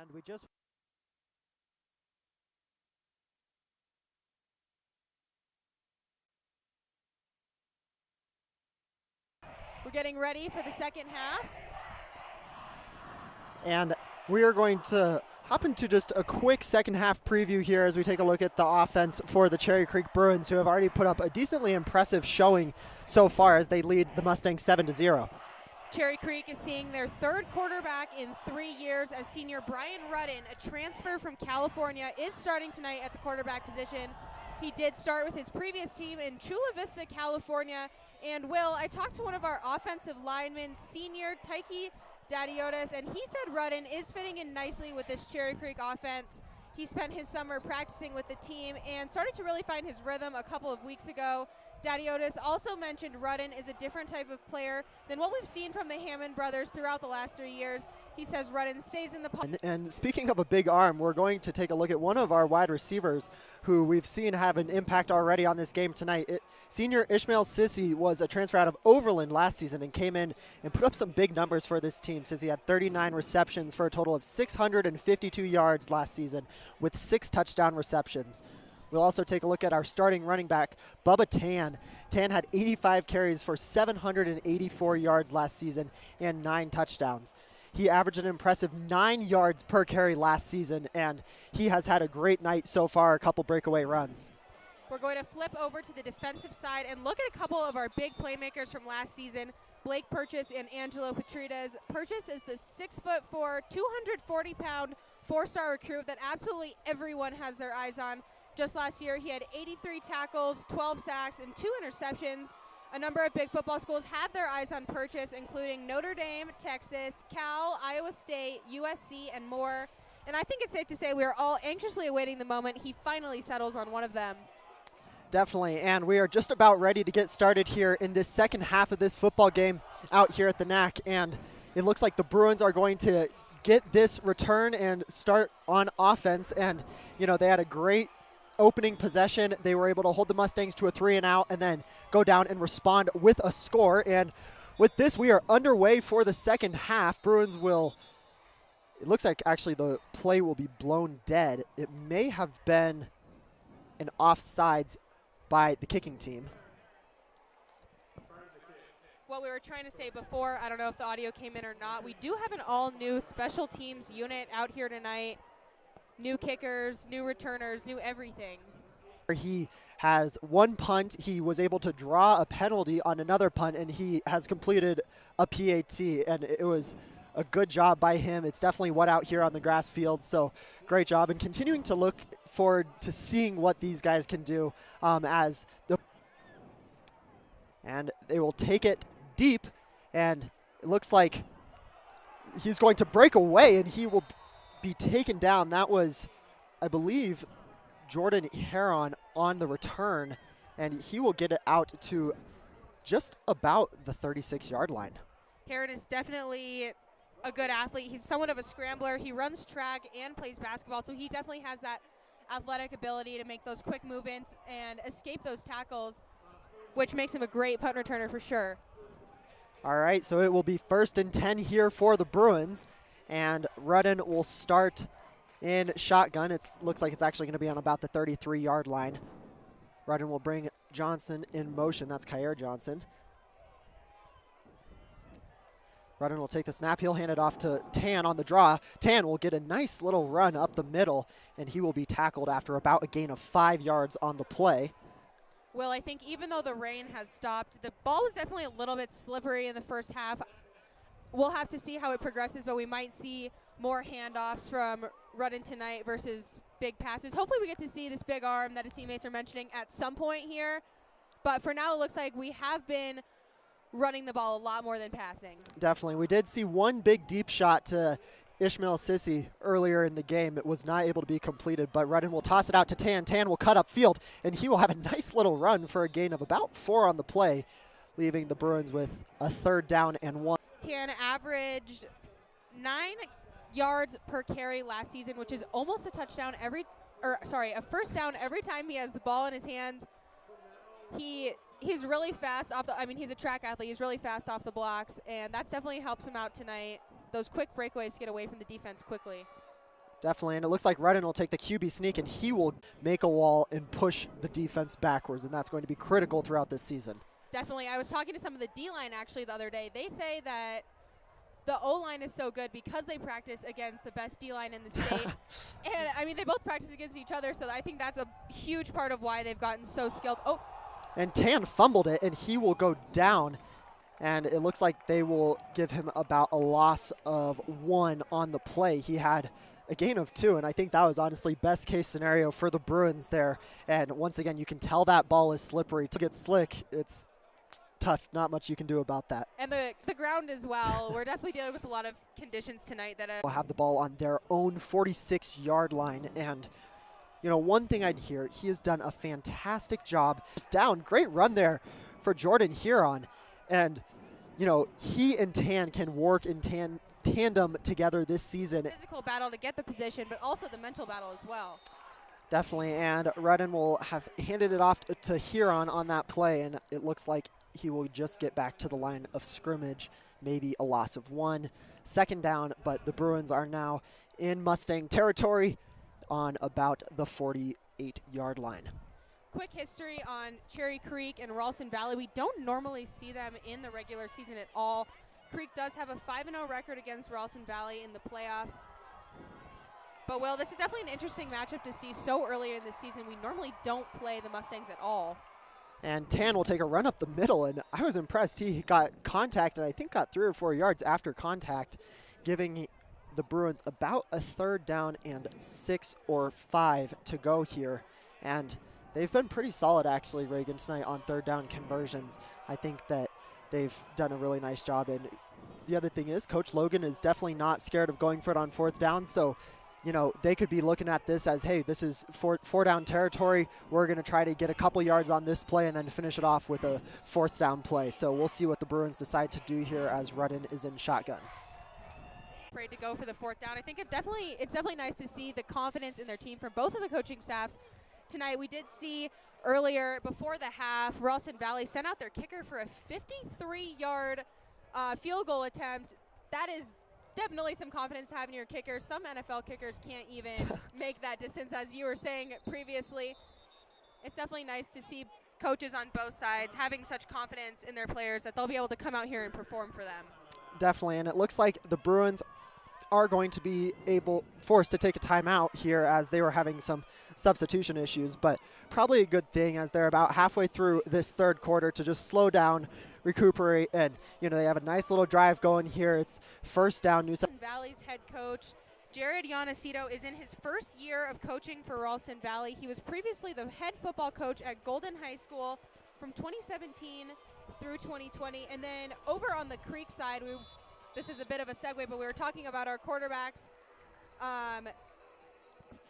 And we just We're getting ready for the second half. And we are going to hop into just a quick second half preview here as we take a look at the offense for the Cherry Creek Bruins, who have already put up a decently impressive showing so far as they lead the Mustangs 7-0. Cherry Creek is seeing their third quarterback in 3 years as senior Brian Rudden, a transfer from California, is starting tonight at the quarterback position. He did start with his previous team in Chula Vista, California. And Will, I talked to one of our offensive linemen, senior Taiki Dadiotis, and he said Rudden is fitting in nicely with this Cherry Creek offense. He spent his summer practicing with the team and started to really find his rhythm a couple of weeks ago. Dadiotis also mentioned Rudden is a different type of player than what we've seen from the Hammond brothers throughout the last 3 years. He says Rudden stays in the pocket. And speaking of a big arm, we're going to take a look at one of our wide receivers who we've seen have an impact already on this game tonight. Senior Ishmael Sissy was a transfer out of Overland last season and came in and put up some big numbers for this team. Sissy had 39 receptions for a total of 652 yards last season with 6 touchdown receptions. We'll also take a look at our starting running back, Bubba Tan. Tan had 85 carries for 784 yards last season and 9 touchdowns. He averaged an impressive 9 yards per carry last season, and he has had a great night so far, a couple breakaway runs. We're going to flip over to the defensive side and look at a couple of our big playmakers from last season, Blake Purchase and Angelo Petrides. Purchase is the 6'4", 240-pound, 4-star recruit that absolutely everyone has their eyes on. Just last year, he had 83 tackles, 12 sacks, and 2 interceptions. A number of big football schools have their eyes on Purchase, including Notre Dame, Texas, Cal, Iowa State, USC, and more. And I think it's safe to say we are all anxiously awaiting the moment he finally settles on one of them. Definitely, and we are just about ready to get started here in this second half of this football game out here at the NAC. And it looks like the Bruins are going to get this return and start on offense. And, you know, they had a great opening possession. They were able to hold the Mustangs to a 3-and-out and then go down and respond with a score. And with this, we are underway for the second half. Bruins will, it looks like actually the play will be blown dead. It may have been an offsides by the kicking team. What we were trying to say before, I don't know if the audio came in or not, we do have an all-new special teams unit out here tonight. New kickers, new returners, new everything. He has one punt. He was able to draw a penalty on another punt, and he has completed a PAT, and it was a good job by him. It's definitely wet out here on the grass field, so great job. And continuing to look forward to seeing what these guys can do and they will take it deep, and it looks like he's going to break away, and he will be taken down. That was, I believe, Jordan Heron on the return, and he will get it out to just about the 36-yard line. Heron is definitely a good athlete. He's somewhat of a scrambler. He runs track and plays basketball, so he definitely has that athletic ability to make those quick movements and escape those tackles, which makes him a great punt returner for sure. All right, so it will be 1st and 10 here for the Bruins. And Rudden will start in shotgun. It looks like it's actually going to be on about the 33-yard line. Rudden will bring Johnson in motion. That's Kyer Johnson. Rudden will take the snap. He'll hand it off to Tan on the draw. Tan will get a nice little run up the middle, and he will be tackled after about a gain of 5 yards on the play. Well, I think even though the rain has stopped, the ball was definitely a little bit slippery in the first half. We'll have to see how it progresses, but we might see more handoffs from Rudden tonight versus big passes. Hopefully we get to see this big arm that his teammates are mentioning at some point here. But for now, it looks like we have been running the ball a lot more than passing. Definitely. We did see one big deep shot to Ishmael Sissy earlier in the game. It was not able to be completed, but Rudden will toss it out to Tan. Tan will cut up field, and he will have a nice little run for a gain of about 4 on the play, leaving the Bruins with a 3rd down and 1. Tan averaged 9 yards per carry last season, which is almost a touchdown a first down every time he has the ball in his hands. He's really fast off he's a track athlete. He's really fast off the blocks, and that's definitely helps him out tonight. Those quick breakaways to get away from the defense quickly. Definitely, and it looks like Rudden will take the QB sneak, and he will make a wall and push the defense backwards, and that's going to be critical throughout this season. Definitely. I was talking to some of the D-line actually the other day. They say that the O-line is so good because they practice against the best D-line in the state. And, I mean, they both practice against each other, so I think that's a huge part of why they've gotten so skilled. Oh. And Tan fumbled it, and he will go down. And it looks like they will give him about a loss of 1 on the play. He had a gain of 2, and I think that was honestly best case scenario for the Bruins there. And once again, you can tell that ball is slippery. To get slick, it's tough. Not much you can do about that. And the ground as well. We're definitely dealing with a lot of conditions tonight that will have the ball on their own 46-yard line. And you know, one thing I'd hear, he has done a fantastic job. Just down, great run there for Jordan Huron. And you know, he and Tan can work in tandem together this season. Physical battle to get the position, but also the mental battle as well. Definitely, and Rudden will have handed it off to Huron on that play, and it looks like he will just get back to the line of scrimmage, maybe a loss of 1. Second down, but the Bruins are now in Mustang territory on about the 48-yard line. Quick history on Cherry Creek and Ralston Valley. We don't normally see them in the regular season at all. Creek does have a 5-0 record against Ralston Valley in the playoffs. But, Will, this is definitely an interesting matchup to see so early in the season. We normally don't play the Mustangs at all. And Tan will take a run up the middle, and I was impressed. He got contact, and I think got 3 or 4 yards after contact, giving the Bruins about a 3rd down and 6 or 5 to go here. And they've been pretty solid, actually, Reagan, tonight on 3rd down conversions. I think that they've done a really nice job. And the other thing is, Coach Logan is definitely not scared of going for it on 4th down. So, you know, they could be looking at this as, hey, this is four down territory. We're going to try to get a couple yards on this play and then finish it off with a 4th down play. So we'll see what the Bruins decide to do here as Rudden is in shotgun. Afraid to go for the 4th down. I think it's definitely nice to see the confidence in their team from both of the coaching staffs. Tonight we did see earlier before the half, Ralston Valley sent out their kicker for a 53-yard field goal attempt. That is definitely some confidence to have in your kicker. Some NFL kickers can't even make that distance, as you were saying previously. It's definitely nice to see coaches on both sides having such confidence in their players that they'll be able to come out here and perform for them. Definitely, and it looks like the Bruins are going to be forced to take a timeout here as they were having some substitution issues, but probably a good thing as they're about halfway through this 3rd quarter to just slow down, recuperate, and you know, they have a nice little drive going here. It's 1st down. Ralston Valley's head coach Jared Yanacito is in his 1st year of coaching for Ralston Valley. He was previously the head football coach at Golden High School from 2017 through 2020, and then over on the Creek side, this is a bit of a segue, but we were talking about our quarterbacks.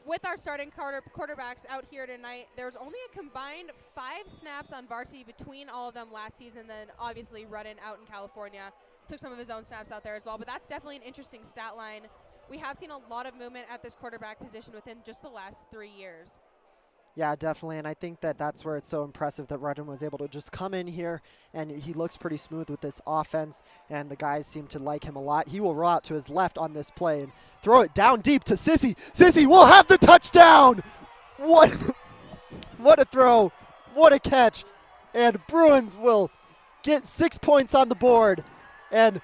With our starting quarterbacks out here tonight, there was only a combined 5 snaps on varsity between all of them last season. Then obviously Rudden out in California took some of his own snaps out there as well. But that's definitely an interesting stat line. We have seen a lot of movement at this quarterback position within just the last 3 years. Yeah, definitely, and I think that that's where it's so impressive that Rudden was able to just come in here, and he looks pretty smooth with this offense, and the guys seem to like him a lot. He will roll out to his left on this play and throw it down deep to Sissy. Sissy will have the touchdown! What a throw, what a catch, and Bruins will get 6 points on the board, and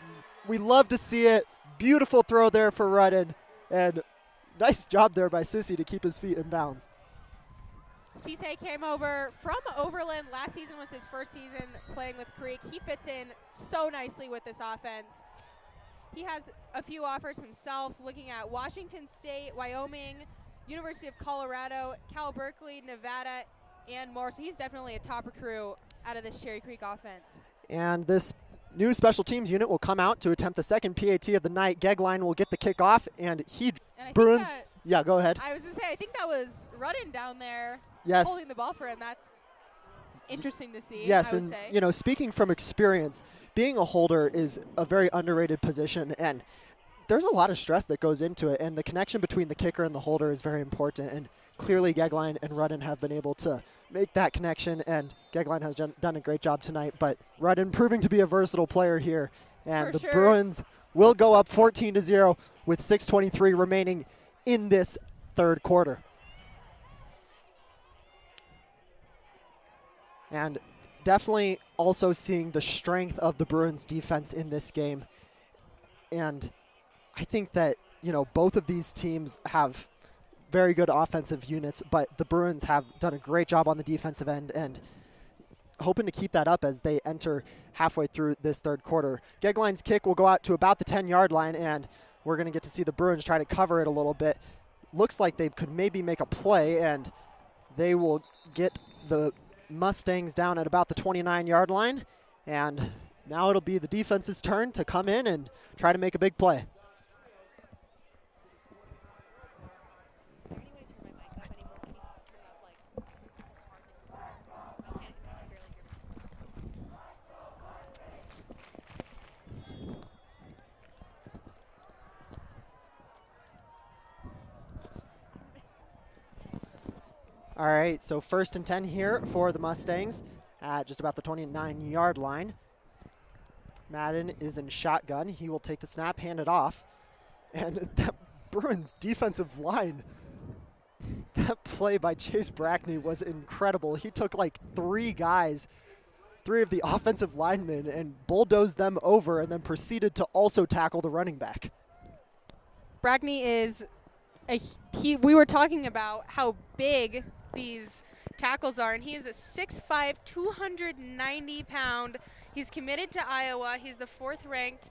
we love to see it. Beautiful throw there for Rudden, and nice job there by Sissy to keep his feet in bounds. Cisse came over from Overland. Last season was his 1st season playing with Creek. He fits in so nicely with this offense. He has a few offers himself, looking at Washington State, Wyoming, University of Colorado, Cal Berkeley, Nevada, and more. So he's definitely a top recruit out of this Cherry Creek offense. And this new special teams unit will come out to attempt the 2nd PAT of the night. Gegline will get the kickoff, and Bruins. Yeah, go ahead. I was going to say, I think that was Rudden down there. Yes. Holding the ball for him. That's interesting to see. Yes, I would and say. you know, speaking from experience, being a holder is a very underrated position, and there's a lot of stress that goes into it, and the connection between the kicker and the holder is very important, and clearly Gegline and Rudden have been able to make that connection, and Gegline has done a great job tonight, but Rudden proving to be a versatile player here, and For the sure. Bruins will go up 14-0 with 6:23 remaining in this third quarter. And definitely also seeing the strength of the Bruins defense in this game. And I think that, you know, both of these teams have very good offensive units, but the Bruins have done a great job on the defensive end and hoping to keep that up as they enter halfway through this third quarter. Gegline's kick will go out to about the 10-yard line, and we're going to get to see the Bruins try to cover it a little bit. Looks like they could maybe make a play, and they will get the Mustangs down at about the 29-yard line, and now it'll be the defense's turn to come in and try to make a big play. All right, so 1st and 10 here for the Mustangs at just about the 29-yard line. Madden is in shotgun. He will take the snap, hand it off. And that Bruins defensive line, that play by Chase Brackney was incredible. He took like 3 guys, 3 of the offensive linemen, and bulldozed them over and then proceeded to also tackle the running back. Brackney is, we were talking about how big these tackles are, and he is a 6'5", 290-pound. He's committed to Iowa. He's the 4th-ranked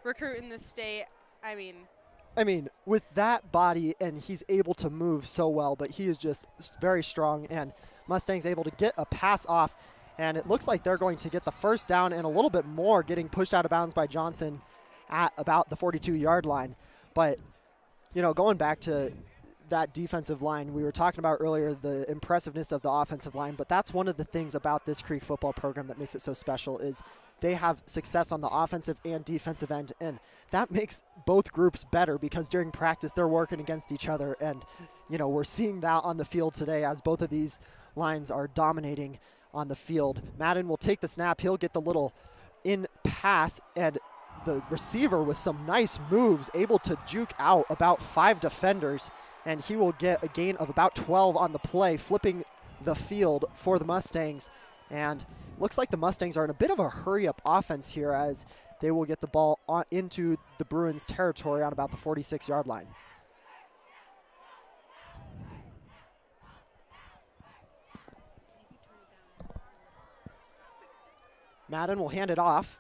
recruit in the state. I mean, with that body, and he's able to move so well, but he is just very strong, and Mustangs able to get a pass off, and it looks like they're going to get the first down and a little bit more, getting pushed out of bounds by Johnson at about the 42-yard line. But, you know, going back to that defensive line, we were talking about earlier the impressiveness of the offensive line, but that's one of the things about this Creek football program that makes it so special is they have success on the offensive and defensive end, and that makes both groups better because during practice they're working against each other, and you know, we're seeing that on the field today as both of these lines are dominating on the field. Madden will take the snap, he'll get the little in pass, and the receiver with some nice moves able to juke out about 5 defenders, and he will get a gain of about 12 on the play, flipping the field for the Mustangs. And looks like the Mustangs are in a bit of a hurry-up offense here as they will get the ball into the Bruins' territory on about the 46-yard line. Madden will hand it off,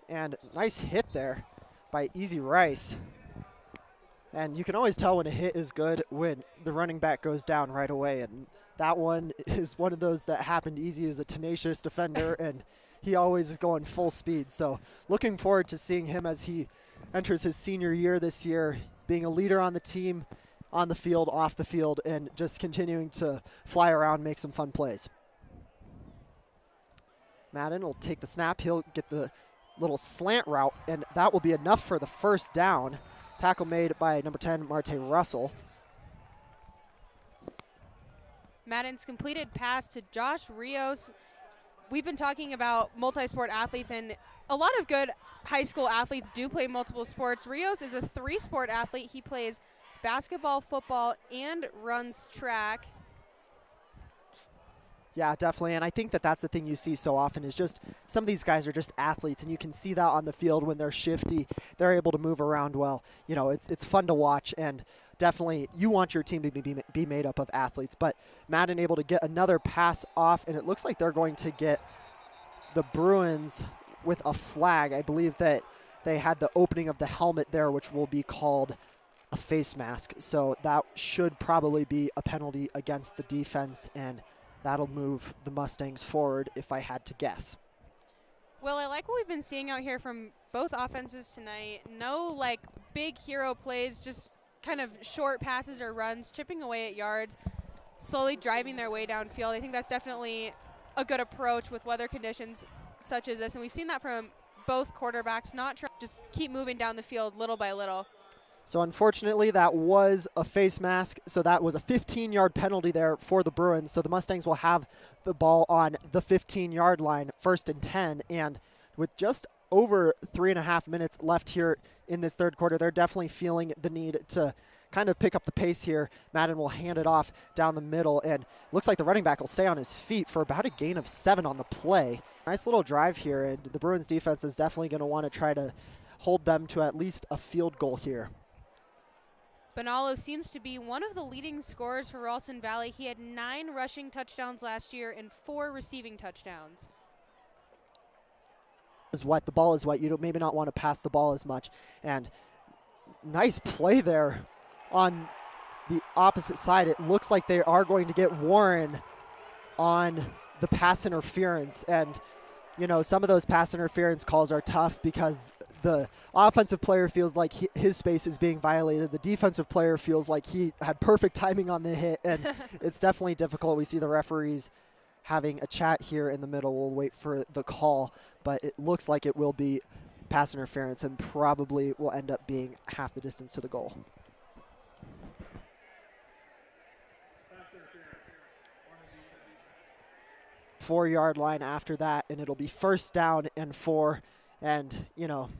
and nice hit there by Easy Rice. And you can always tell when a hit is good when the running back goes down right away. And that one is one of those that happened. Easy is a tenacious defender, and he always is going full speed. So looking forward to seeing him as he enters his senior year this year, being a leader on the team, on the field, off the field, and just continuing to fly around, make some fun plays. Madden will take the snap. He'll get the little slant route, and that will be enough for the first down. Tackle made by number 10, Marte Russell. Madden's completed pass to Josh Rios. We've been talking about multi-sport athletes, and a lot of good high school athletes do play multiple sports. Rios is a 3-sport athlete. He plays basketball, football, and runs track. Yeah, definitely, and I think that that's the thing you see so often is just some of these guys are just athletes, and you can see that on the field when they're shifty. They're able to move around well. You know, it's fun to watch, and definitely you want your team to be made up of athletes. But Madden able to get another pass off, and it looks like they're going to get the Bruins with a flag. I believe that they had the opening of the helmet there, which will be called a face mask. So that should probably be a penalty against the defense, and that'll move the Mustangs forward if I had to guess. Well, I like what we've been seeing out here from both offenses tonight. No, like, big hero plays, just kind of short passes or runs, chipping away at yards, slowly driving their way downfield. I think that's definitely a good approach with weather conditions such as this, and we've seen that from both quarterbacks, not trying to just keep moving down the field little by little. So unfortunately, that was a face mask. So that was a 15-yard penalty there for the Bruins. So the Mustangs will have the ball on the 15-yard line, 1st and 10. And with just over 3.5 minutes left here in this third quarter, they're definitely feeling the need to kind of pick up the pace here. Madden will hand it off down the middle, and looks like the running back will stay on his feet for about a gain of 7 on the play. Nice little drive here, and the Bruins defense is definitely going to want to try to hold them to at least a field goal here. Bonallo seems to be one of the leading scorers for Ralston Valley. He had 9 rushing touchdowns last year and 4 receiving touchdowns. The ball is wet. You don't maybe not want to pass the ball as much. And nice play there on the opposite side. It looks like they are going to get Warren on the pass interference. And, you know, some of those pass interference calls are tough because the offensive player feels like his space is being violated. The defensive player feels like he had perfect timing on the hit, and it's definitely difficult. We see the referees having a chat here in the middle. We'll wait for the call, but it looks like it will be pass interference and probably will end up being half the distance to the goal. Four-yard line after that, and it'll be 1st down and 4. And, you know,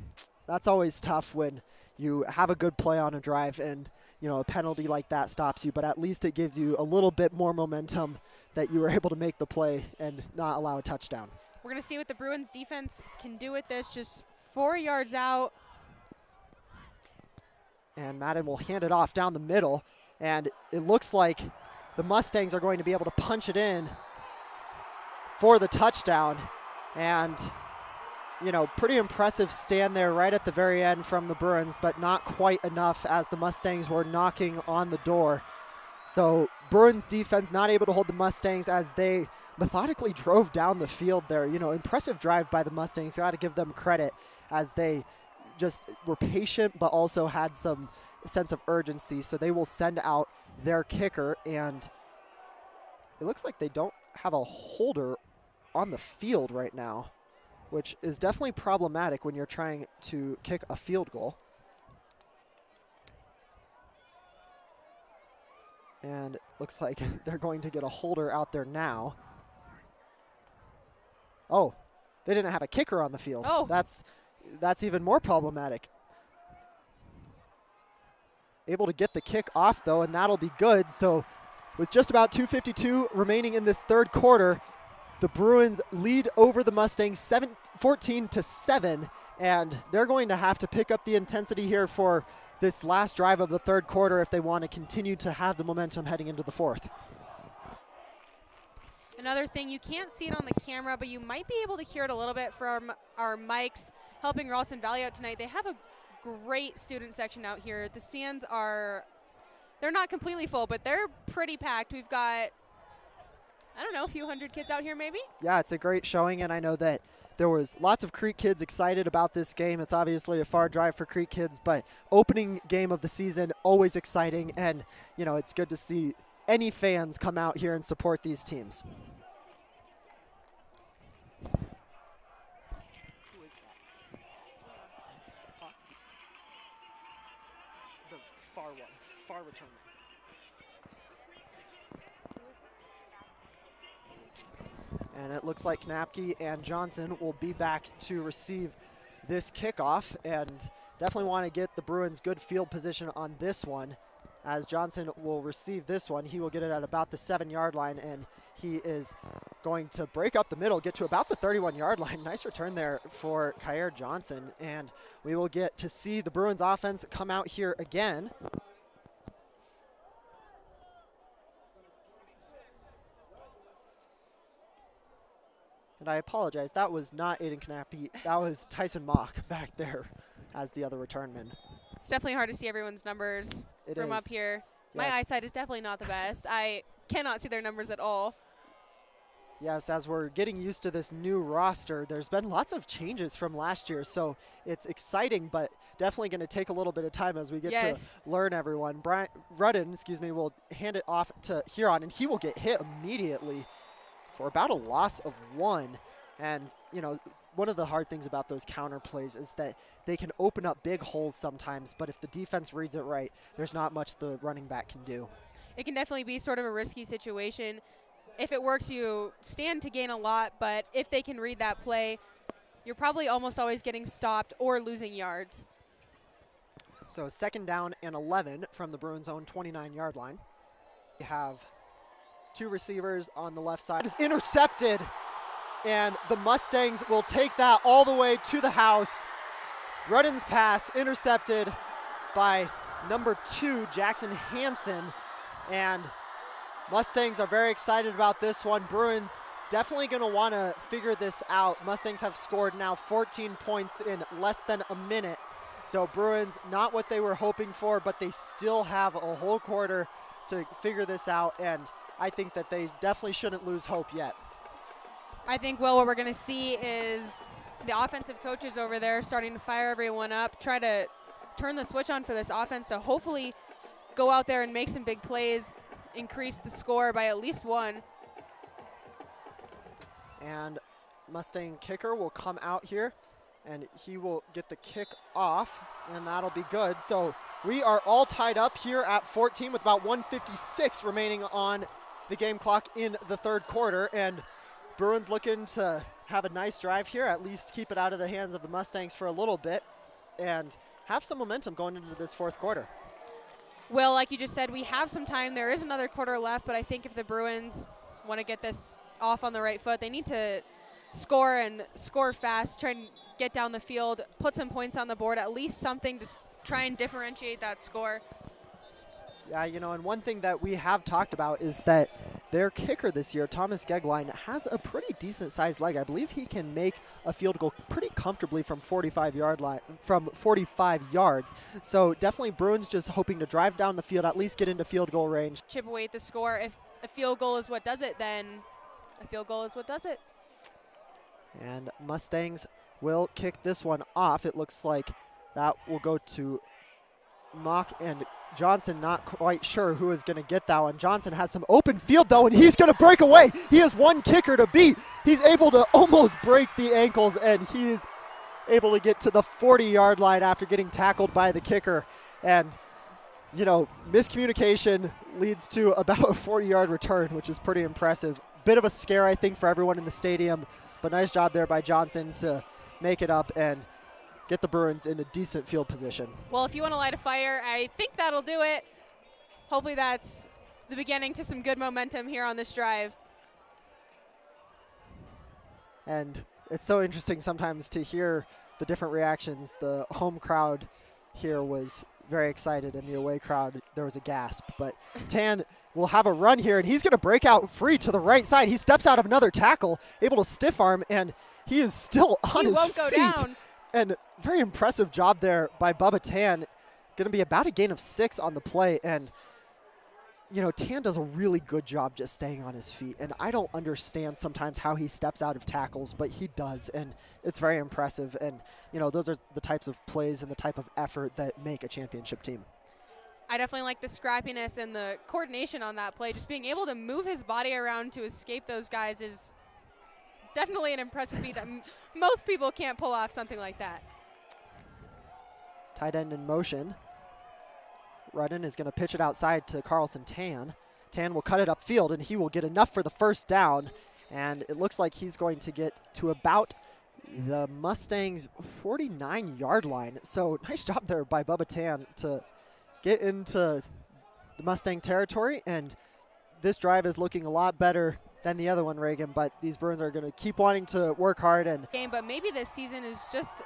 that's always tough when you have a good play on a drive and, you know, a penalty like that stops you, but at least it gives you a little bit more momentum that you were able to make the play and not allow a touchdown. We're going to see what the Bruins defense can do with this. Just 4 yards out. And Madden will hand it off down the middle, and it looks like the Mustangs are going to be able to punch it in for the touchdown. And, you know, pretty impressive stand there right at the very end from the Bruins, but not quite enough as the Mustangs were knocking on the door. So Bruins defense not able to hold the Mustangs as they methodically drove down the field there. You know, impressive drive by the Mustangs. Got to give them credit as they just were patient, but also had some sense of urgency. So they will send out their kicker, and it looks like they don't have a holder on the field right now, which is definitely problematic when you're trying to kick a field goal. And it looks like they're going to get a holder out there now. Oh, they didn't have a kicker on the field. Oh. That's even more problematic. Able to get the kick off, though, and that'll be good. So with just about 2:52 remaining in this 3rd quarter, the Bruins lead over the Mustangs 14-7, and they're going to have to pick up the intensity here for this last drive of the 3rd quarter if they want to continue to have the momentum heading into the 4th. Another thing, you can't see it on the camera, but you might be able to hear it a little bit from our mics helping Ralston Valley out tonight. They have a great student section out here. The stands they're not completely full, but they're pretty packed. We've got, I don't know, a few hundred kids out here maybe? Yeah, it's a great showing, and I know that there was lots of Creek kids excited about this game. It's obviously a far drive for Creek kids, but opening game of the season, always exciting, and, you know, it's good to see any fans come out here and support these teams. The far return. And it looks like Knapke and Johnson will be back to receive this kickoff, and definitely want to get the Bruins good field position on this one. As Johnson will receive this one, he will get it at about the 7-yard line, and he is going to break up the middle, get to about the 31-yard line. Nice return there for Kyer Johnson, and we will get to see the Bruins offense come out here again. And I apologize, that was not Aiden Knapke, that was Tyson Mock back there as the other returnman. It's definitely hard to see everyone's numbers from up here. Yes. My eyesight is definitely not the best. I cannot see their numbers at all. Yes, as we're getting used to this new roster, there's been lots of changes from last year, so it's exciting, but definitely going to take a little bit of time as we get to learn everyone. Brian Rudden, will hand it off to Huron, and he will get hit immediately for about a loss of 1. And, you know, one of the hard things about those counter plays is that they can open up big holes sometimes, but if the defense reads it right, there's not much the running back can do. It can definitely be sort of a risky situation. If it works, you stand to gain a lot, but if they can read that play, you're probably almost always getting stopped or losing yards. So 2nd down and 11 from the Bruins' own 29-yard line. We have 2 receivers on the left side. It's intercepted, and the Mustangs will take that all the way to the house. Rudden's pass intercepted by number 2, Jackson Hansen, and Mustangs are very excited about this one. Bruins definitely going to want to figure this out. Mustangs have scored now 14 points in less than a minute. So Bruins, not what they were hoping for, but they still have a whole quarter to figure this out, and I think that they definitely shouldn't lose hope yet. I think, Will, what we're going to see is the offensive coaches over there starting to fire everyone up, try to turn the switch on for this offense to hopefully go out there and make some big plays, increase the score by at least 1. And Mustang kicker will come out here, and he will get the kick off, and that'll be good. So we are all tied up here at 14 with about 1:56 remaining on the game clock in the 3rd quarter, and Bruins looking to have a nice drive here, at least keep it out of the hands of the Mustangs for a little bit, and have some momentum going into this 4th quarter. Well, like you just said, we have some time. There is another quarter left, but I think if the Bruins want to get this off on the right foot, they need to score and score fast, try and get down the field, put some points on the board, at least something to try and differentiate that score. Yeah, you know, and one thing that we have talked about is that their kicker this year, Thomas Gegline, has a pretty decent sized leg. I believe he can make a field goal pretty comfortably from 45 yards. So definitely Bruins just hoping to drive down the field, at least get into field goal range. Chip away at the score. If a field goal is what does it, then a field goal is what does it. And Mustangs will kick this one off. It looks like that will go to Mock, and Johnson not quite sure who is going to get that one. Johnson has some open field though, and he's going to break away. He has one kicker to beat. He's able to almost break the ankles, and he is able to get to the 40-yard line after getting tackled by the kicker. And, you know, miscommunication leads to about a 40-yard return, which is pretty impressive. Bit of a scare, I think, for everyone in the stadium, but nice job there by Johnson to make it up and get the Bruins in a decent field position. Well, if you want to light a fire, I think that'll do it. Hopefully that's the beginning to some good momentum here on this drive. And it's so interesting sometimes to hear the different reactions. The home crowd here was very excited, and the away crowd, there was a gasp. But Tan will have a run here, and he's going to break out free to the right side. He steps out of another tackle, able to stiff arm, and he is still on his feet. He won't go down. And very impressive job there by Bubba Tan. Going to be about a gain of 6 on the play. And, you know, Tan does a really good job just staying on his feet. And I don't understand sometimes how he steps out of tackles, but he does. And it's very impressive. And, you know, those are the types of plays and the type of effort that make a championship team. I definitely like the scrappiness and the coordination on that play. Just being able to move his body around to escape those guys is definitely an impressive feat that most people can't pull off something like that. Tight end in motion. Rudden is going to pitch it outside to Carlson Tan. Tan will cut it upfield, and he will get enough for the 1st down. And it looks like he's going to get to about the Mustangs' 49-yard line. So nice job there by Bubba Tan to get into the Mustang territory. And this drive is looking a lot better than the other one, Reagan, but these Bruins are going to keep wanting to work hard. And but maybe this season is just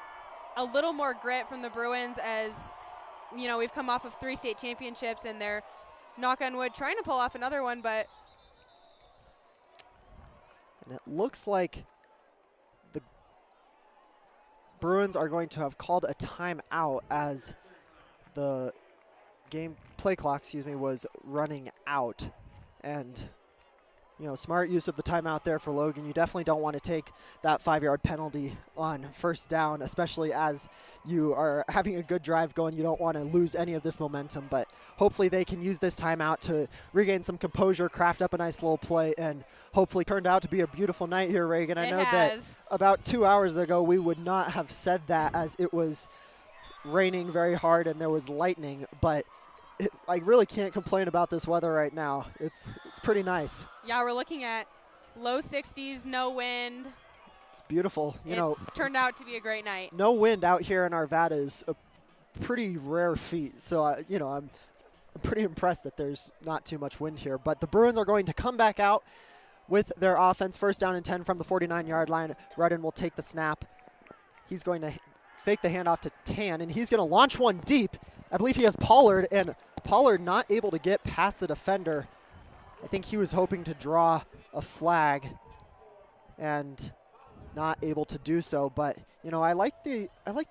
a little more grit from the Bruins, as, you know, we've come off of 3 state championships, and they're, knock on wood, trying to pull off another one, but. And it looks like the Bruins are going to have called a timeout as the play clock, was running out. And, you know, smart use of the timeout there for Logan. You definitely don't want to take that 5-yard penalty on 1st down, especially as you are having a good drive going. You don't want to lose any of this momentum, but hopefully they can use this timeout to regain some composure, craft up a nice little play, and hopefully turned out to be a beautiful night here, Reagan. I know that about 2 hours ago we would not have said that, as it was raining very hard and there was lightning, but I really can't complain about this weather right now. It's pretty nice. Yeah, we're looking at low 60s, no wind. It's beautiful. It's turned out to be a great night. No wind out here in Arvada is a pretty rare feat. So, you know, I'm pretty impressed that there's not too much wind here. But the Bruins are going to come back out with their offense. First down and 10 from the 49-yard line. Rudden will take the snap. He's going to fake the handoff to Tan, and he's going to launch one deep. I believe he has Pollard, and Pollard not able to get past the defender. I think he was hoping to draw a flag and not able to do so. But, you know, I like the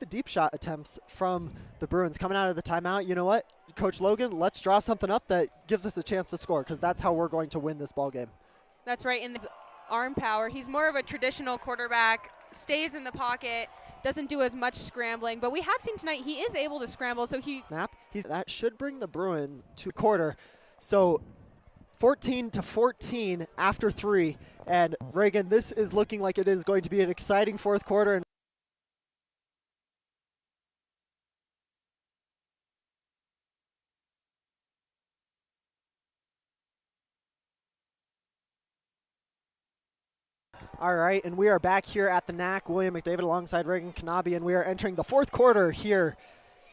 deep shot attempts from the Bruins coming out of the timeout. You know what, Coach Logan, let's draw something up that gives us a chance to score, because that's how we're going to win this ball game. That's right. In this arm power, he's more of a traditional quarterback, stays in the pocket, doesn't do as much scrambling. But we have seen tonight he is able to scramble, so that should bring the Bruins to quarter. So 14-14 after 3. And Reagan, this is looking like it is going to be an exciting fourth quarter. And all right, and we are back here at the NAC. William McDavid alongside Reagan Kanabi, and we are entering the fourth quarter here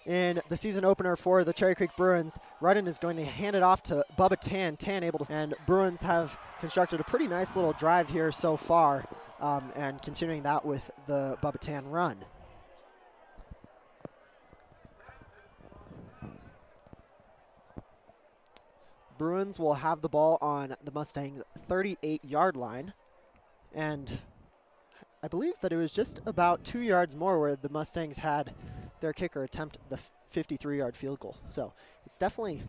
in the season opener for the Cherry Creek Bruins. Rudden is going to hand it off to Bubba Tan. Tan able to, and Bruins have constructed a pretty nice little drive here so far, and continuing that with the Bubba Tan run. Bruins will have the ball on the Mustangs' 38-yard line. And I believe that it was just about 2 yards more where the Mustangs had their kicker attempt the 53-yard field goal. So it's definitely...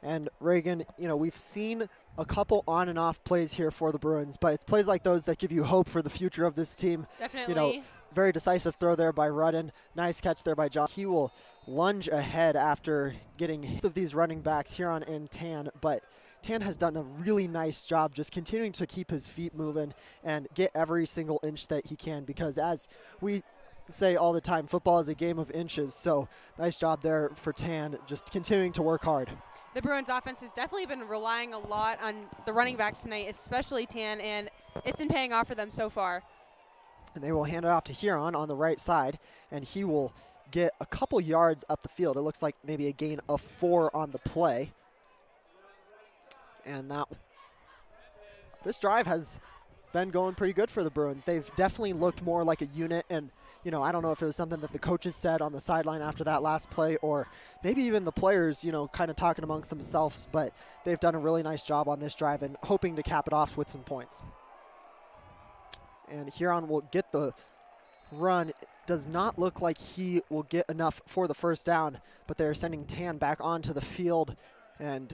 And Reagan, you know, we've seen a couple on and off plays here for the Bruins, but it's plays like those that give you hope for the future of this team. Definitely. You know, very decisive throw there by Rudden. Nice catch there by John. He will lunge ahead after getting hit of these running backs here on in Tan, but Tan has done a really nice job just continuing to keep his feet moving and get every single inch that he can, because as we say all the time, football is a game of inches. So nice job there for Tan, just continuing to work hard. The Bruins offense has definitely been relying a lot on the running backs tonight, especially Tan, and it's been paying off for them so far. And they will hand it off to Huron on the right side, and he will get a couple yards up the field. It looks like maybe a gain of 4 on the play. And this drive has been going pretty good for the Bruins. They've definitely looked more like a unit, and you know, I don't know if it was something that the coaches said on the sideline after that last play, or maybe even the players, you know, kind of talking amongst themselves, but they've done a really nice job on this drive and hoping to cap it off with some points. And Huron will get the run. It does not look like he will get enough for the first down, but they're sending Tan back onto the field. And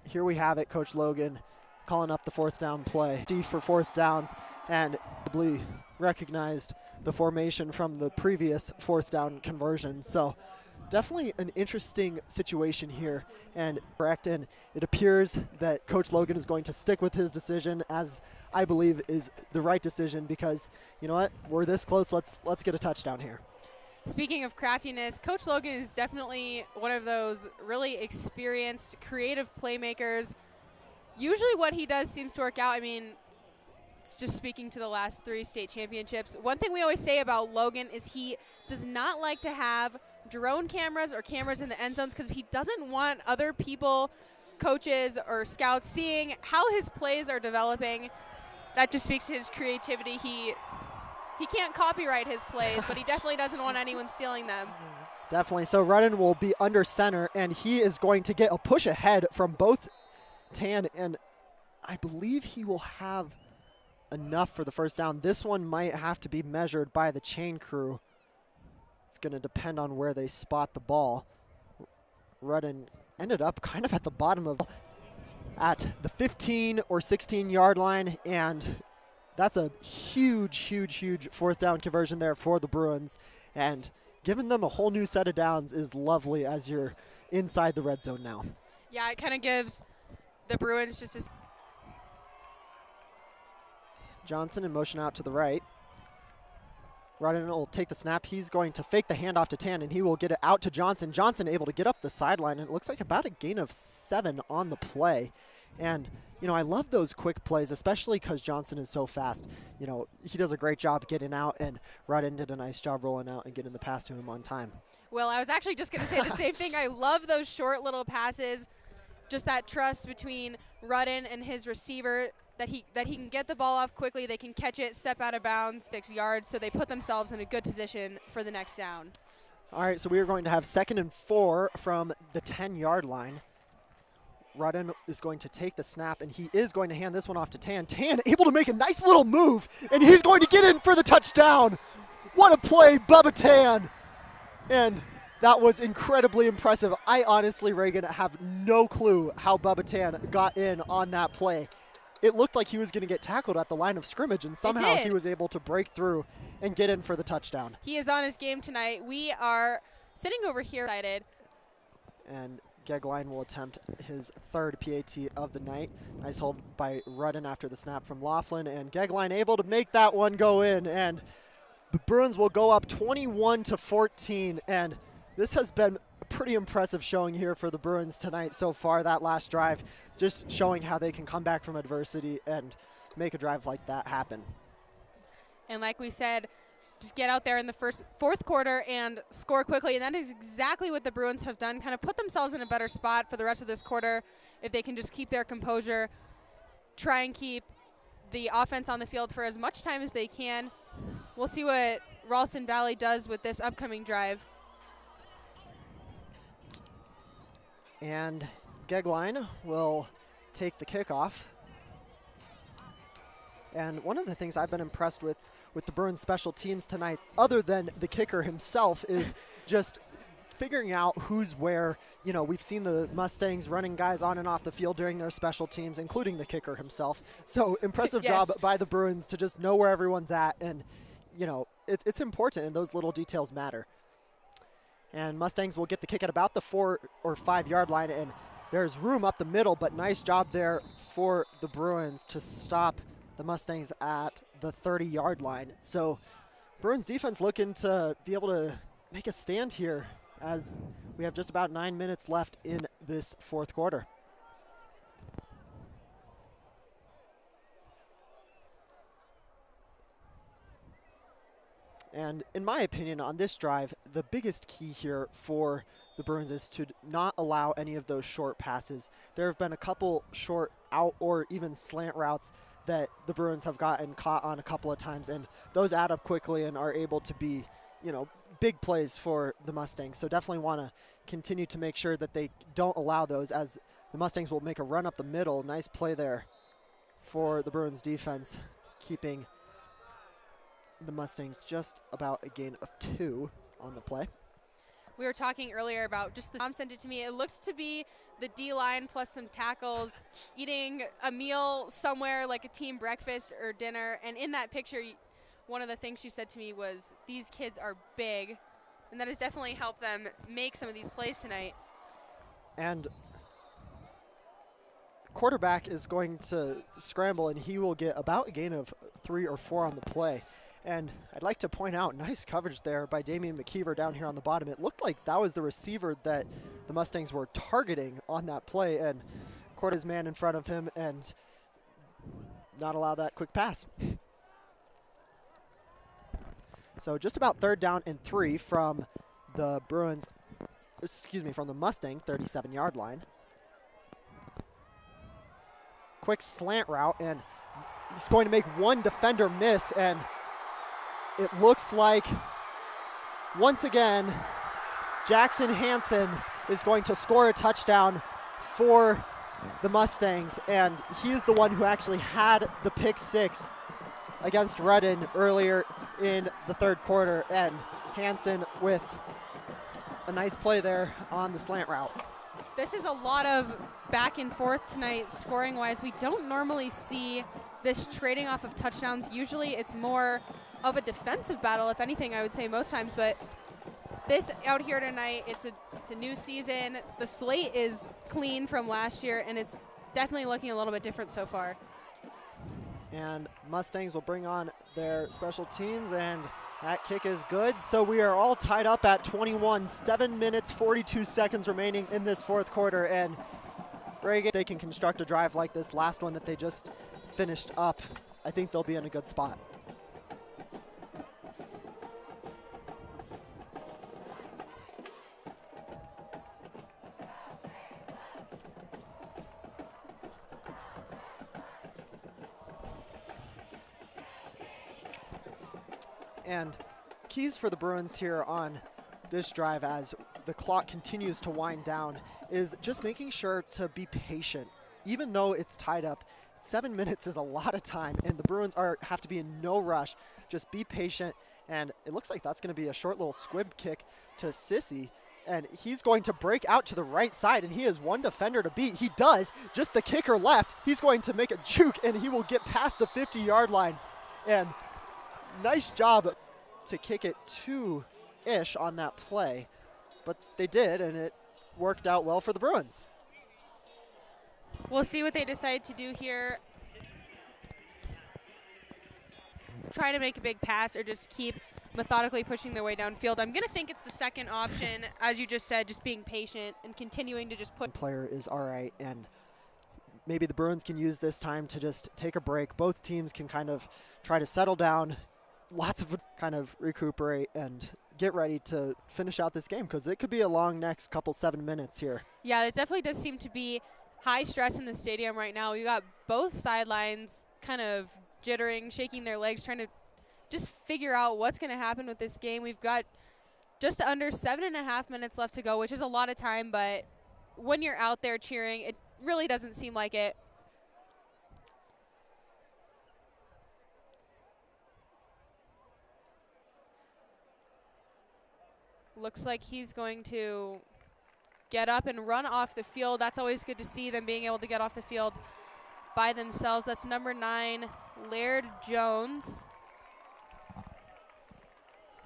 here we have it, Coach Logan calling up the fourth down play. D for fourth downs, and probably recognized the formation from the previous fourth down conversion. So definitely an interesting situation here, and correct, and it appears that Coach Logan is going to stick with his decision, as I believe is the right decision, because you know what, we're this close, let's get a touchdown here. Speaking of craftiness, Coach Logan is definitely one of those really experienced, creative playmakers. Usually what he does seems to work out. I mean, it's just speaking to the last 3 state championships. One thing we always say about Logan is he does not like to have drone cameras or cameras in the end zones, because he doesn't want other people, coaches or scouts, seeing how his plays are developing. That just speaks to his creativity. He can't copyright his plays, but he definitely doesn't want anyone stealing them. Definitely. So Rudden will be under center, and he is going to get a push ahead from both Tan, and I believe he will have enough for the first down. This one might have to be measured by the chain crew. It's going to depend on where they spot the ball. Rudden ended up kind of at the bottom of at the 15 or 16-yard line, and that's a huge fourth down conversion there for the Bruins, and giving them a whole new set of downs is lovely as you're inside the red zone now. Yeah, it kind of gives the Bruins just a... Johnson in motion out to the right. Rudden will take the snap. He's going to fake the handoff to Tan, and he will get it out to Johnson. Johnson able to get up the sideline, and it looks like about a gain of 7 on the play. And, you know, I love those quick plays, especially because Johnson is so fast. You know, he does a great job getting out, and Rudden did a nice job rolling out and getting the pass to him on time. Well, I was actually just going to say the same thing. I love those short little passes, just that trust between Rudden and his receiver, that he can get the ball off quickly, they can catch it, step out of bounds, 6 yards, so they put themselves in a good position for the next down. All right, so we are going to have 2nd and 4 from the 10-yard line. Rudden is going to take the snap, and he is going to hand this one off to Tan. Tan able to make a nice little move, and he's going to get in for the touchdown. What a play, Bubba Tan. And that was incredibly impressive. I honestly, Reagan, have no clue how Bubba Tan got in on that play. It looked like he was going to get tackled at the line of scrimmage, and somehow he was able to break through and get in for the touchdown. He is on his game tonight. We are sitting over here excited. And Gegline will attempt his 3rd PAT of the night. Nice hold by Rudden after the snap from Laughlin, and Gegline able to make that one go in, and the Bruins will go up 21-14, and this has been a pretty impressive showing here for the Bruins tonight so far. That last drive just showing how they can come back from adversity and make a drive like that happen. And like we said, just get out there in the fourth quarter and score quickly, and that is exactly what the Bruins have done, kind of put themselves in a better spot for the rest of this quarter if they can just keep their composure, try and keep the offense on the field for as much time as they can. We'll see what Ralston Valley does with this upcoming drive. And Gegline will take the kickoff. And one of the things I've been impressed with the Bruins special teams tonight, other than the kicker himself, is just figuring out who's where. You know, we've seen the Mustangs running guys on and off the field during their special teams, including the kicker himself. So impressive job by the Bruins to just know where everyone's at. And, you know, it's important, and those little details matter. And Mustangs will get the kick at about the 4 or 5 yard line, and there's room up the middle, but nice job there for the Bruins to stop the Mustangs at the 30-yard line. So Bruins defense looking to be able to make a stand here as we have just about 9 minutes left in this 4th quarter. And in my opinion, on this drive, the biggest key here for the Bruins is to not allow any of those short passes. There have been a couple short out or even slant routes that the Bruins have gotten caught on a couple of times, and those add up quickly and are able to be, you know, big plays for the Mustangs. So definitely want to continue to make sure that they don't allow those, as the Mustangs will make a run up the middle. Nice play there for the Bruins defense, keeping the Mustangs just about a gain of 2 on the play. We were talking earlier about just Tom sent it to me. It looks to be the D-line plus some tackles eating a meal somewhere like a team breakfast or dinner. And in that picture, one of the things she said to me was, these kids are big. And that has definitely helped them make some of these plays tonight. And quarterback is going to scramble, and he will get about a gain of 3 or 4 on the play. And I'd like to point out, nice coverage there by Damian McKeever down here on the bottom. It looked like that was the receiver that the Mustangs were targeting on that play, and caught his man in front of him and not allow that quick pass. So just about 3rd down and 3 from the Bruins, from the Mustang 37-yard line. Quick slant route, and he's going to make one defender miss, and it looks like, once again, Jackson Hansen is going to score a touchdown for the Mustangs, and he's the one who actually had the pick 6 against Rudden earlier in the 3rd quarter, and Hansen with a nice play there on the slant route. This is a lot of back and forth tonight, scoring-wise. We don't normally see this trading off of touchdowns. Usually it's more of a defensive battle, if anything, I would say most times, but this out here tonight, it's a new season. The slate is clean from last year, and it's definitely looking a little bit different so far. And Mustangs will bring on their special teams, and that kick is good. So we are all tied up at 21, 7 minutes, 42 seconds remaining in this 4th quarter, and Reagan, they can construct a drive like this last one that they just finished up, I think they'll be in a good spot. And keys for the Bruins here on this drive as the clock continues to wind down is just making sure to be patient. Even though it's tied up, 7 minutes is a lot of time, and the Bruins have to be in no rush. Just be patient, and it looks like that's going to be a short little squib kick to Sissy, and he's going to break out to the right side, and he has one defender to beat. He does, just the kicker left. He's going to make a juke, and he will get past the 50-yard line. And nice job to kick it two-ish on that play, but they did, and it worked out well for the Bruins. We'll see what they decide to do here. Try to make a big pass or just keep methodically pushing their way downfield. I'm going to think it's the second option, as you just said, just being patient and continuing to just put. Player is all right, and maybe the Bruins can use this time to just take a break. Both teams can kind of try to settle down, lots of kind of recuperate and get ready to finish out this game, because it could be a long next couple 7 minutes here. Yeah, it definitely does seem to be high stress in the stadium right now. You got both sidelines kind of jittering, shaking their legs, trying to just figure out what's going to happen with this game. We've got just under 7.5 minutes left to go, which is a lot of time, but when you're out there cheering, it really doesn't seem like it. Looks like he's going to get up and run off the field. That's always good to see, them being able to get off the field by themselves. That's number 9, Laird Jones.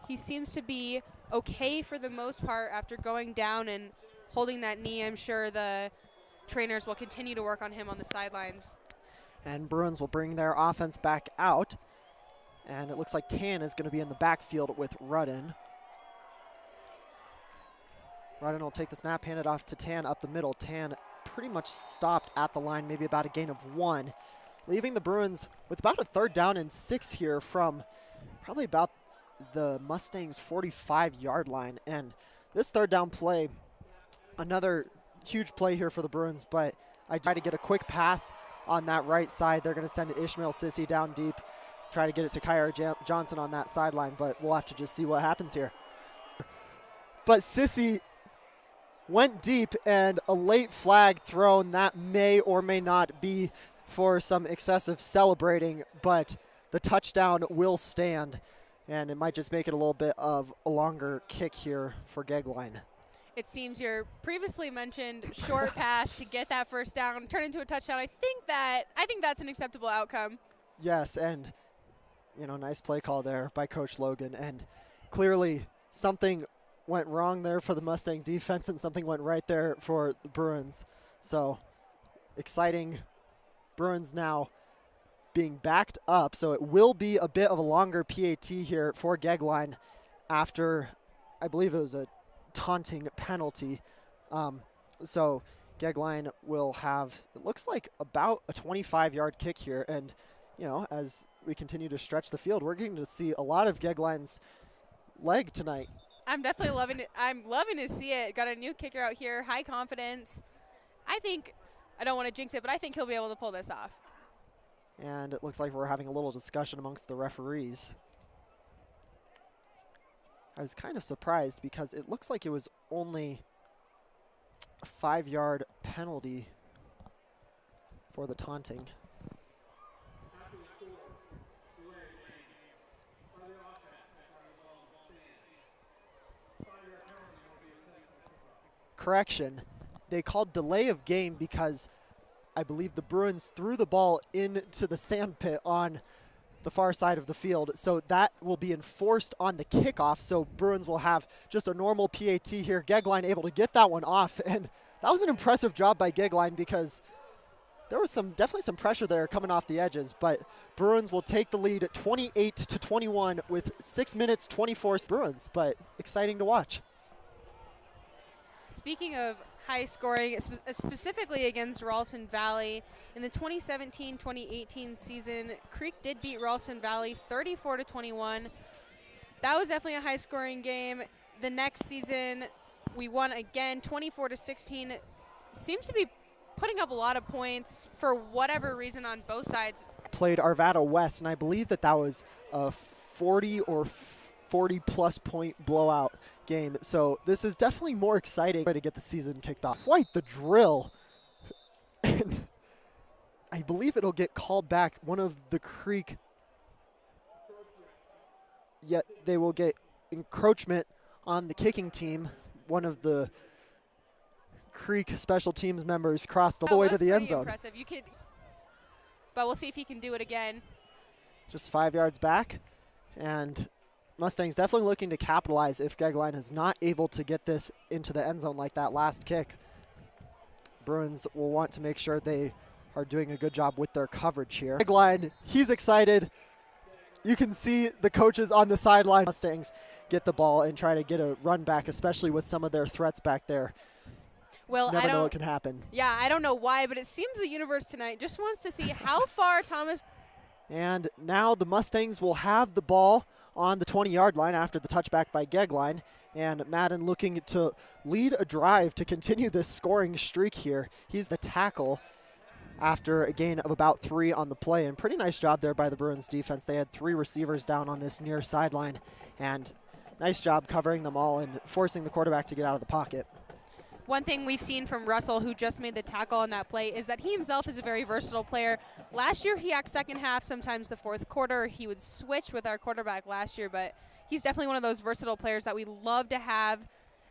He seems to be okay for the most part after going down and holding that knee. I'm sure the trainers will continue to work on him on the sidelines. And Bruins will bring their offense back out. And it looks like Tan is going to be in the backfield with Rudden. Rudden will take the snap, hand it off to Tan up the middle. Tan pretty much stopped at the line, maybe about a gain of 1, leaving the Bruins with about a 3rd down and 6 here from probably about the Mustangs' 45-yard line. And this 3rd down play, another huge play here for the Bruins, but I try to get a quick pass on that right side. They're going to send Ishmael Sissy down deep, try to get it to Kyra Johnson on that sideline, but we'll have to just see what happens here. But Sissy went deep, and a late flag thrown that may or may not be for some excessive celebrating, but the touchdown will stand, and it might just make it a little bit of a longer kick here for Gegline. It seems your previously mentioned short pass to get that 1st down turn into a touchdown. I think that's an acceptable outcome. Yes, and nice play call there by Coach Logan, and clearly something went wrong there for the Mustang defense and something went right there for the Bruins. So exciting. Bruins now being backed up, so it will be a bit of a longer PAT here for Gegline after, I believe it was a taunting penalty. So Gegline will have, it looks like about a 25-yard kick here, and as we continue to stretch the field, we're getting to see a lot of Gegline's leg tonight. I'm definitely loving it. I'm loving to see it. Got a new kicker out here, high confidence. I don't want to jinx it, but I think he'll be able to pull this off. And it looks like we're having a little discussion amongst the referees. I was kind of surprised because it looks like it was only a 5-yard penalty for the taunting. Correction, they called delay of game because I believe the Bruins threw the ball into the sand pit on the far side of the field. So that will be enforced on the kickoff. So Bruins will have just a normal PAT here. Gegline able to get that one off. And that was an impressive job by Gegline because there was definitely some pressure there coming off the edges. But Bruins will take the lead at 28-21 with 6 minutes, 24 Bruins. But exciting to watch. Speaking of high scoring, specifically against Ralston Valley. In the 2017-2018 season, Creek did beat Ralston Valley 34-21. That was definitely a high scoring game. The next season, we won again 24-16. Seems to be putting up a lot of points for whatever reason on both sides. Played Arvada West, and I believe that was a 40 or 40 plus point blowout game. So this is definitely more exciting way to get the season kicked off. Quite the drill. And I believe it'll get called back. One of the Creek, yet they will get encroachment on the kicking team. One of the Creek special teams members crossed the whole way to the end zone. Impressive. You could, but we'll see if he can do it again. Just 5 yards back, and Mustangs definitely looking to capitalize if Gegline is not able to get this into the end zone like that last kick. Bruins will want to make sure they are doing a good job with their coverage here. Gegline, he's excited. You can see the coaches on the sideline. Mustangs get the ball and try to get a run back, especially with some of their threats back there. Well, Never know what can happen. Yeah, I don't know why, but it seems the universe tonight just wants to see how far Thomas. And now the Mustangs will have the ball on the 20-yard line after the touchback by Gegline. And Madden looking to lead a drive to continue this scoring streak here. He's the tackle after a gain of about 3 on the play. And pretty nice job there by the Bruins defense. They had 3 receivers down on this near sideline. And nice job covering them all and forcing the quarterback to get out of the pocket. One thing we've seen from Russell, who just made the tackle on that play, is that he himself is a very versatile player. Last year, he acted second half, sometimes the fourth quarter. He would switch with our quarterback last year, but he's definitely one of those versatile players that we love to have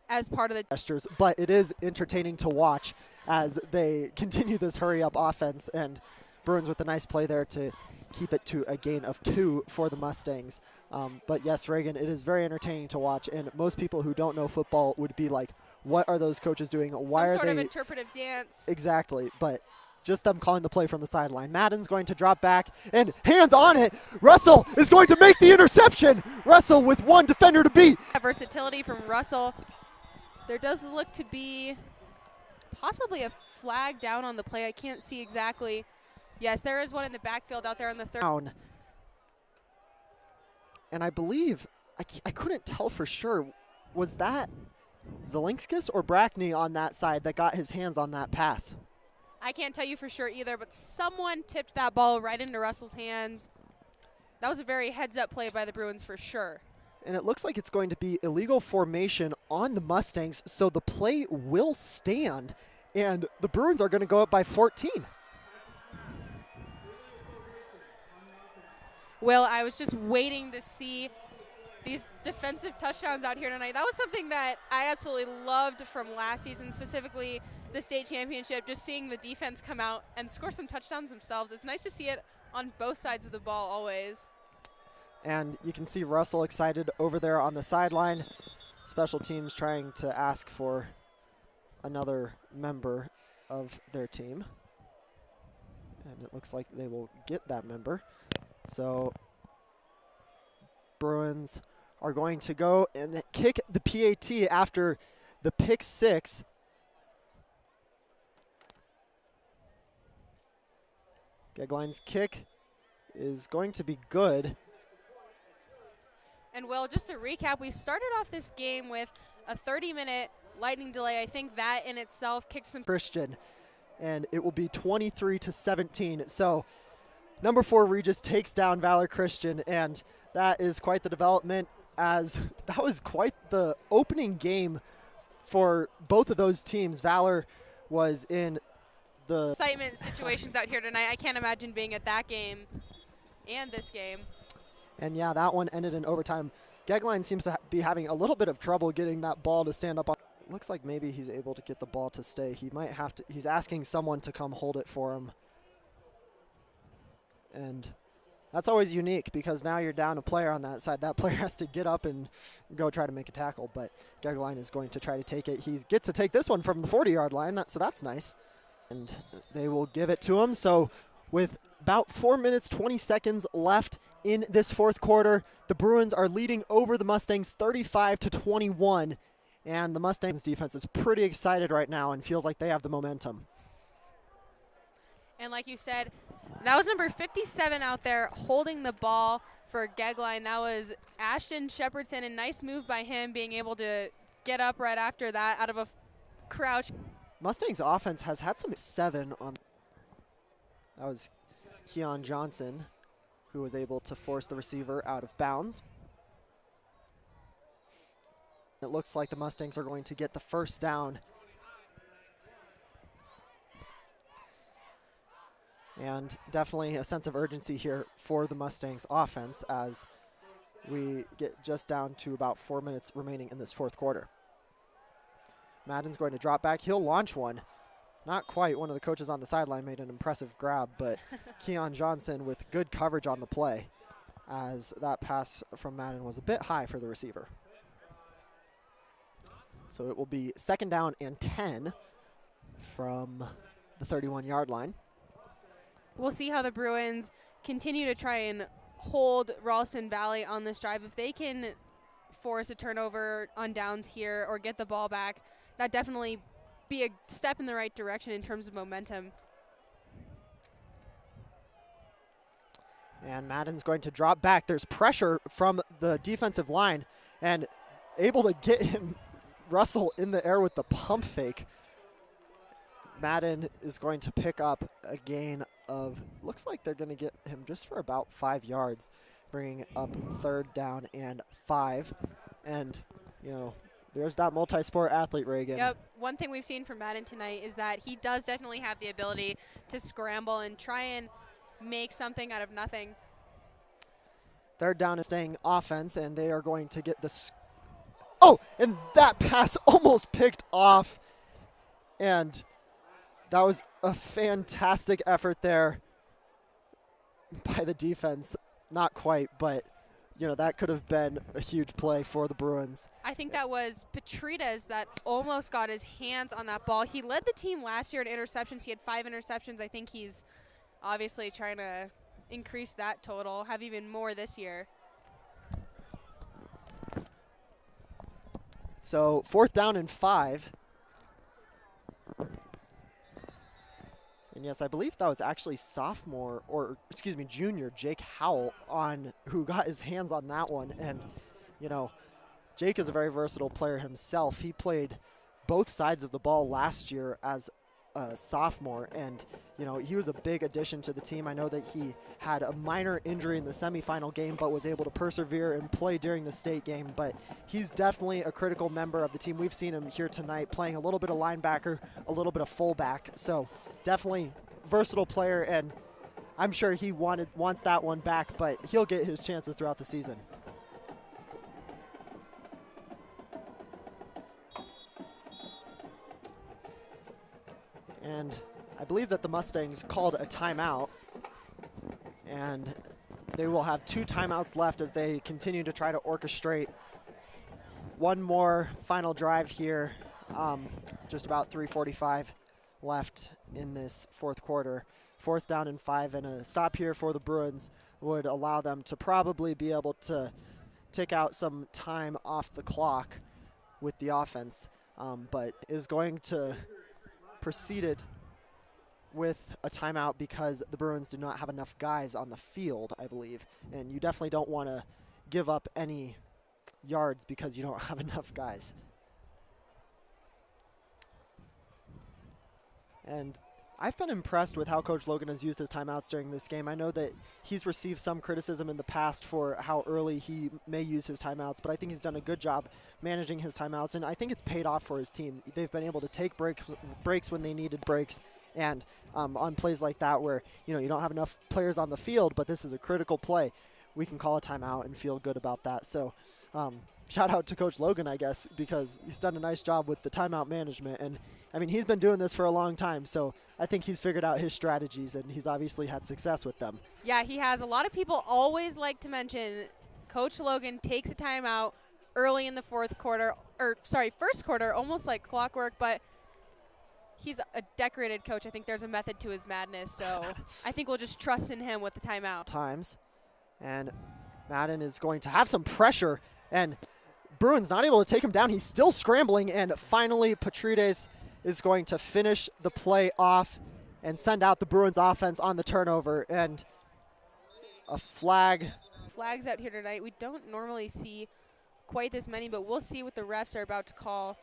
as part of the gestures. But it is entertaining to watch as they continue this hurry-up offense, and Bruins with a nice play there to keep it to a gain of 2 for the Mustangs. But yes, Reagan, it is very entertaining to watch, and most people who don't know football would be like, what are those coaches doing? Why are they? Some sort of interpretive dance. Exactly, but just them calling the play from the sideline. Madden's going to drop back, and hands on it. Russell is going to make the interception. Russell with 1 defender to beat. Versatility from Russell. There does look to be possibly a flag down on the play. I can't see exactly. Yes, there is one in the backfield out there on the third. Down. And I believe, I couldn't tell for sure, was that Zelinskis or Brackney on that side that got his hands on that pass? I can't tell you for sure either, but someone tipped that ball right into Russell's hands. That was a very heads-up play by the Bruins for sure. And it looks like it's going to be illegal formation on the Mustangs, so the play will stand, and the Bruins are going to go up by 14. Well, I was just waiting to see these defensive touchdowns out here tonight. That was something that I absolutely loved from last season, specifically the state championship, just seeing the defense come out and score some touchdowns themselves. It's nice to see it on both sides of the ball always. And you can see Russell excited over there on the sideline. Special teams trying to ask for another member of their team. And it looks like they will get that member. So Bruins are going to go and kick the PAT after the pick 6. Gegline's kick is going to be good. And Will, just to recap, we started off this game with a 30-minute lightning delay. I think that in itself kicked some Christian, and it will be 23-17. So number 4 Regis takes down Valor Christian, and that is quite the development, as that was quite the opening game for both of those teams. Valor was in the excitement situations out here tonight. I can't imagine being at that game and this game. And yeah, that one ended in overtime. Gegline seems to be having a little bit of trouble getting that ball to stand up on. Looks like maybe he's able to get the ball to stay. He might have to, he's asking someone to come hold it for him. And that's always unique, because now you're down a player on that side. That player has to get up and go try to make a tackle, but Gegline is going to try to take it. He gets to take this one from the 40-yard line, so that's nice. And they will give it to him. So with about 4 minutes, 20 seconds left in this fourth quarter, the Bruins are leading over the Mustangs 35-21. And the Mustangs defense is pretty excited right now and feels like they have the momentum. And like you said, that was number 57 out there holding the ball for Gegline. That was Ashton Shepherdson, a nice move by him, being able to get up right after that out of a crouch. Mustangs offense has had some 7 on. That was Keon Johnson, who was able to force the receiver out of bounds. It looks like the Mustangs are going to get the first down. And definitely a sense of urgency here for the Mustangs offense as we get just down to about 4 minutes remaining in this fourth quarter. Madden's going to drop back. He'll launch one. Not quite. One of the coaches on the sideline made an impressive grab, but Keon Johnson with good coverage on the play as that pass from Madden was a bit high for the receiver. So it will be 2nd down and 10 from the 31-yard line. We'll see how the Bruins continue to try and hold Ralston Valley on this drive. If they can force a turnover on downs here or get the ball back, that definitely be a step in the right direction in terms of momentum. And Madden's going to drop back. There's pressure from the defensive line and able to get him, Russell, in the air with the pump fake. Madden is going to pick up a gain of, looks like they're going to get him just for about 5 yards, bringing up 3rd down and 5. And, you know, there's that multi-sport athlete, Reagan. Yep. One thing we've seen from Madden tonight is that he does definitely have the ability to scramble and try and make something out of nothing. 3rd down is staying offense, and they are going to get this. Oh, and that pass almost picked off. And that was a fantastic effort there by the defense. Not quite, but you know, that could have been a huge play for the Bruins. I think that was Petrides that almost got his hands on that ball. He led the team last year in interceptions. He had 5 interceptions. I think he's obviously trying to increase that total, have even more this year. So 4th down and 5. And yes, I believe that was actually junior Jake Howell who got his hands on that one. And, you know, Jake is a very versatile player himself. He played both sides of the ball last year as a sophomore, and, you know, he was a big addition to the team. I know that he had a minor injury in the semifinal game, but was able to persevere and play during the state game. But he's definitely a critical member of the team. We've seen him here tonight playing a little bit of linebacker, a little bit of fullback. So definitely versatile player, and I'm sure he wants that one back, but he'll get his chances throughout the season. And I believe that the Mustangs called a timeout, and they will have 2 timeouts left as they continue to try to orchestrate one more final drive here. Just about 3:45 left in this fourth quarter. 4th down and 5, and a stop here for the Bruins would allow them to probably be able to take out some time off the clock with the offense, but is going to proceeded with a timeout because the Bruins do not have enough guys on the field, I believe. And you definitely don't want to give up any yards because you don't have enough guys. And I've been impressed with how Coach Logan has used his timeouts during this game. I know that he's received some criticism in the past for how early he may use his timeouts, but I think he's done a good job managing his timeouts, and I think it's paid off for his team. They've been able to take breaks when they needed breaks, and on plays like that where, you know, you don't have enough players on the field, but this is a critical play, we can call a timeout and feel good about that. So shout out to Coach Logan, I guess, because he's done a nice job with the timeout management. And I mean, he's been doing this for a long time, so I think he's figured out his strategies, and he's obviously had success with them. Yeah, he has. A lot of people always like to mention Coach Logan takes a timeout early in the first quarter, almost like clockwork, but he's a decorated coach. I think there's a method to his madness, so I think we'll just trust in him with the timeout. And Madden is going to have some pressure, and Bruins not able to take him down. He's still scrambling, and finally Patrides is going to finish the play off and send out the Bruins offense on the turnover. And a flag. Flags out here tonight. We don't normally see quite this many, but we'll see what the refs are about to call.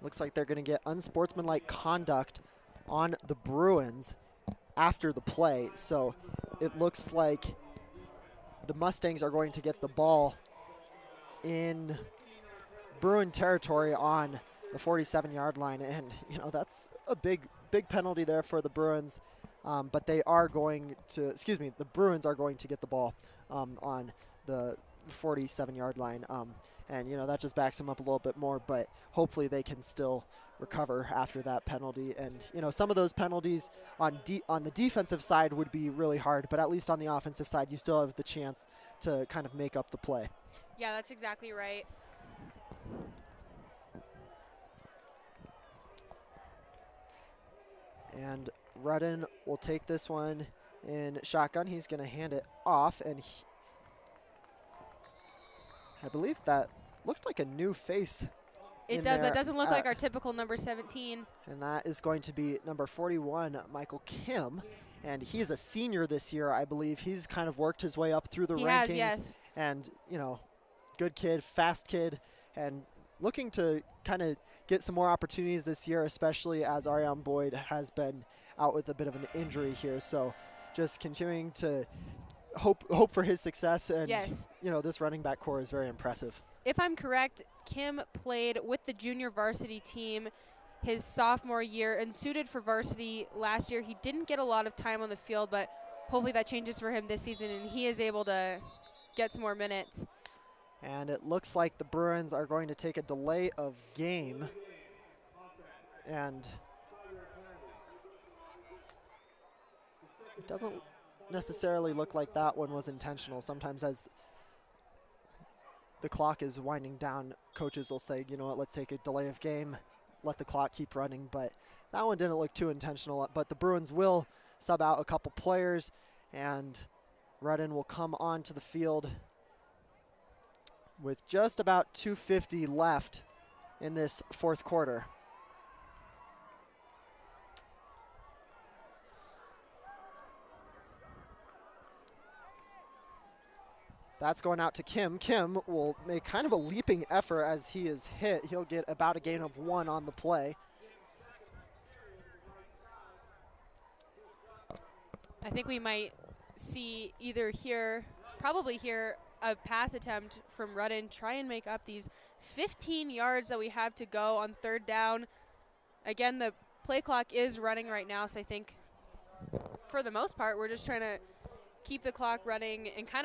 Looks like they're going to get unsportsmanlike conduct on the Bruins after the play. So it looks like the Mustangs are going to get the ball in Bruin territory on the 47-yard line. And, you know, that's a big penalty there for the Bruins. But they are going to, the Bruins are going to get the ball on the 47-yard line. And, you know, that just backs them up a little bit more, but hopefully they can still recover after that penalty. And, you know, some of those penalties on the defensive side would be really hard, but at least on the offensive side, you still have the chance to kind of make up the play. Yeah, that's exactly right. And Rudden will take this one in shotgun. He's going to hand it off, and I believe that looked like a new face. It does. That doesn't look like our typical number 17. And that is going to be number 41, Michael Kim. And he's a senior this year, I believe. He's kind of worked his way up through the rankings. Has, yes. And, you know, good kid, fast kid, and looking to kind of get some more opportunities this year, especially as Ariane Boyd has been out with a bit of an injury here. So just continuing to hope for his success, and yes, you know, this running back core is very impressive. If I'm correct, Kim played with the junior varsity team his sophomore year and suited for varsity last year. He didn't get a lot of time on the field, but hopefully that changes for him this season and he is able to get some more minutes. And it looks like the Bruins are going to take a delay of game, and it doesn't necessarily look like that one was intentional. Sometimes as the clock is winding down, coaches will say, you know what, let's take a delay of game, let the clock keep running, but that one didn't look too intentional. But the Bruins will sub out a couple players, and Rudden will come onto the field with just about 2:50 left in this fourth quarter. That's going out to Kim. Kim will make kind of a leaping effort as he is hit. He'll get about a gain of 1 on the play. I think we might see either here, probably here, a pass attempt from Rudden, try and make up these 15 yards that we have to go on third down. Again, the play clock is running right now, so I think for the most part, we're just trying to keep the clock running and kind of